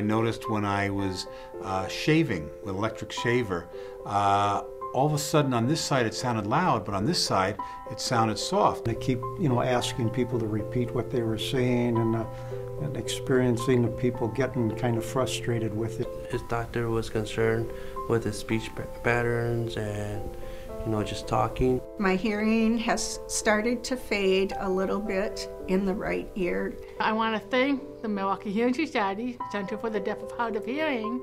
noticed when I was shaving with electric shaver, all of a sudden on this side it sounded loud, but on this side it sounded soft. They keep, asking people to repeat what they were saying, and experiencing the people getting kind of frustrated with it. His doctor was concerned with his speech patterns and, just talking. My hearing has started to fade a little bit in the right ear. I want to thank the Milwaukee Hearing Society, Center for the Deaf and Hard of Hearing,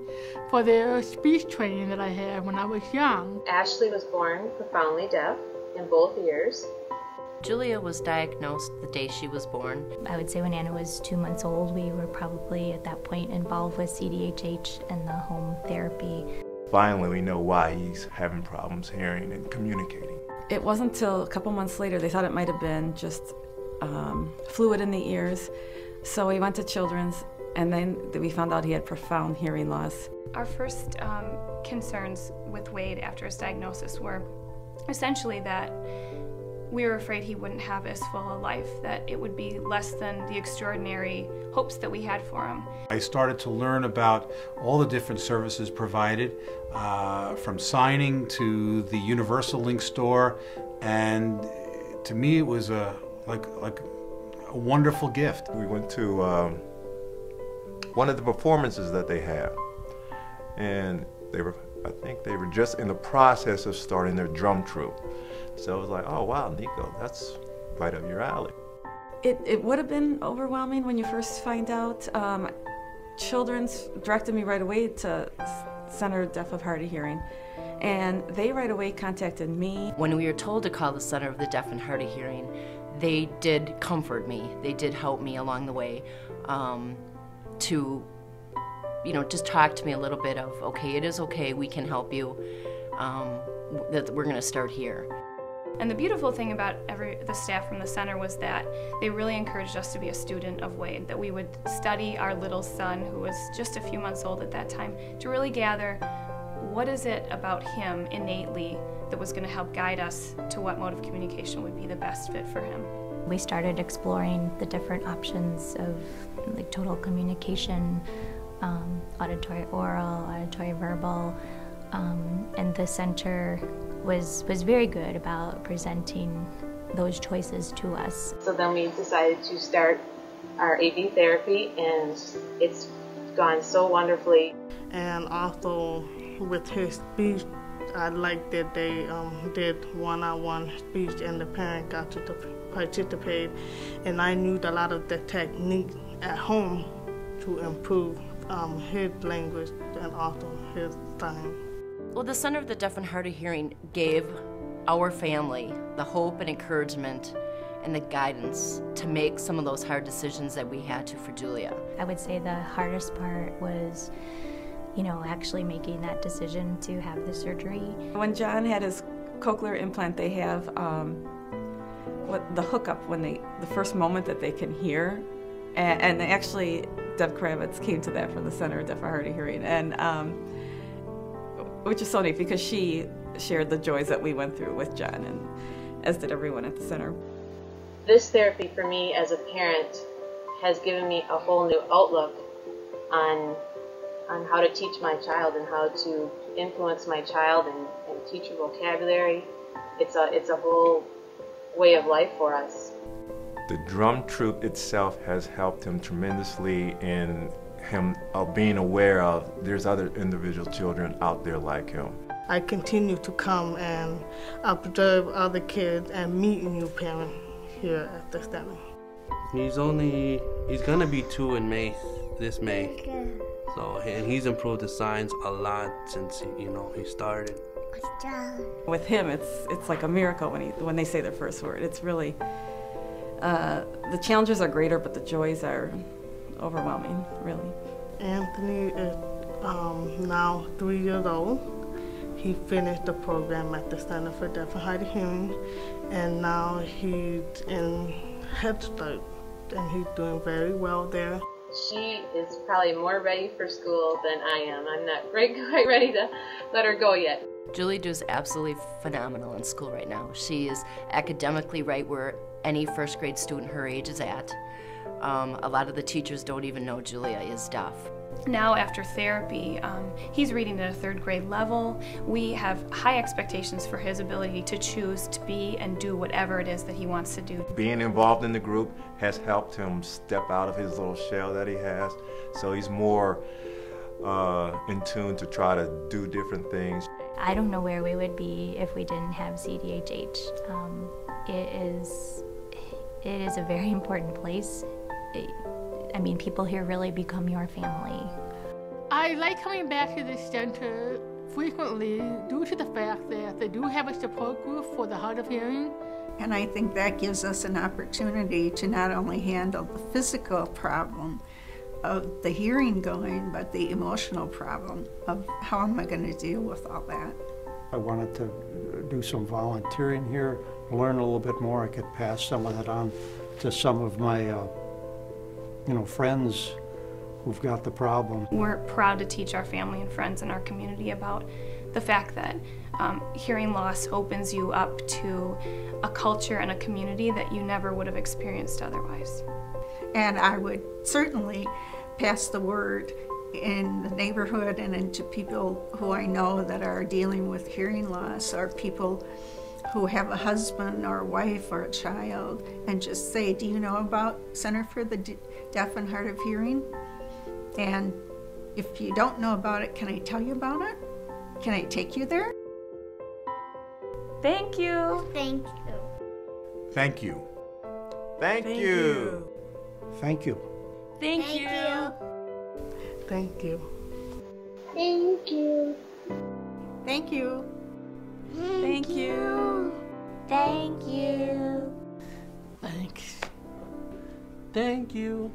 for their speech training that I had when I was young. Ashley was born profoundly deaf in both ears. Julia was diagnosed the day she was born. I would say when Anna was 2 months old, we were probably at that point involved with CDHH and the home therapy. Finally, we know why he's having problems hearing and communicating. It wasn't until a couple months later they thought it might have been just fluid in the ears. So we went to Children's, and then we found out he had profound hearing loss. Our first concerns with Wade after his diagnosis were essentially that we were afraid he wouldn't have as full a life, that it would be less than the extraordinary hopes that we had for him. I started to learn about all the different services provided, from signing to the Universal Link store, and to me it was like a wonderful gift. We went to one of the performances that they have, and I think they were just in the process of starting their drum troupe. So it was like, oh wow, Nico, that's right up your alley. It would have been overwhelming when you first find out. Children's directed me right away to Center of Deaf of Hard of Hearing, and they right away contacted me. When we were told to call the Center of the Deaf and Hard of Hearing, they did comfort me. They did help me along the way to, just talk to me a little bit of, okay, it is okay, we can help you, that we're going to start here. And the beautiful thing about the staff from the center was that they really encouraged us to be a student of Wade, that we would study our little son, who was just a few months old at that time, to really gather what is it about him innately that was going to help guide us to what mode of communication would be the best fit for him. We started exploring the different options of like total communication, auditory oral, auditory verbal, and the center was very good about presenting those choices to us. So then we decided to start our AV therapy, and it's gone so wonderfully. And also with his speech, I liked that they did one-on-one speech and the parent got to participate, and I knew a lot of the technique at home to improve his language and also his sign. Well, the Center of the Deaf and Hard of Hearing gave our family the hope and encouragement and the guidance to make some of those hard decisions that we had to for Julia. I would say the hardest part was, actually making that decision to have the surgery. When John had his cochlear implant, they have the hookup when the first moment that they can hear, and actually Deb Kravitz came to that from the Center of Deaf and Hard of Hearing, and which is so neat because she shared the joys that we went through with John, and as did everyone at the center. This therapy for me as a parent has given me a whole new outlook on how to teach my child and how to influence my child and teach her vocabulary. It's a whole way of life for us. The drum troupe itself has helped him tremendously in him being aware of there's other individual children out there like him. I continue to come and observe other kids and meet new parents here at the center. He's gonna be 2 in May, this May. So, and he's improved his signs a lot since he started. With him, it's like a miracle when they say their first word. It's really the challenges are greater, but the joys are overwhelming, really. Anthony is now 3 years old. He finished the program at the Center for Deaf and Hard of Hearing, and now he's in Head Start, and he's doing very well there. She is probably more ready for school than I am. I'm not quite ready to let her go yet. Julie does absolutely phenomenal in school right now. She is academically right where any first grade student her age is at. A lot of the teachers don't even know Julia is deaf. Now after therapy, he's reading at a 3rd grade level. We have high expectations for his ability to choose to be and do whatever it is that he wants to do. Being involved in the group has helped him step out of his little shell that he has, so he's more in tune to try to do different things. I don't know where we would be if we didn't have CDHH. It is a very important place. I mean, people here really become your family. I like coming back to this center frequently due to the fact that they do have a support group for the hard of hearing. And I think that gives us an opportunity to not only handle the physical problem of the hearing going, but the emotional problem of how am I going to deal with all that. I wanted to do some volunteering here, learn a little bit more. I could pass some of that on to some of my friends who've got the problem. We're proud to teach our family and friends in our community about the fact that hearing loss opens you up to a culture and a community that you never would have experienced otherwise. And I would certainly pass the word in the neighborhood and into people who I know that are dealing with hearing loss, or people who have a husband or a wife or a child, and just say, do you know about Center for the Deaf and Hard of Hearing? And if you don't know about it, can I tell you about it? Can I take you there? Thank you. Thank you. Thank you. Thank you. Thank you. Thank you. Thank you. Thank you. Thank you. Thank you. Thank you. Thanks. Thank you.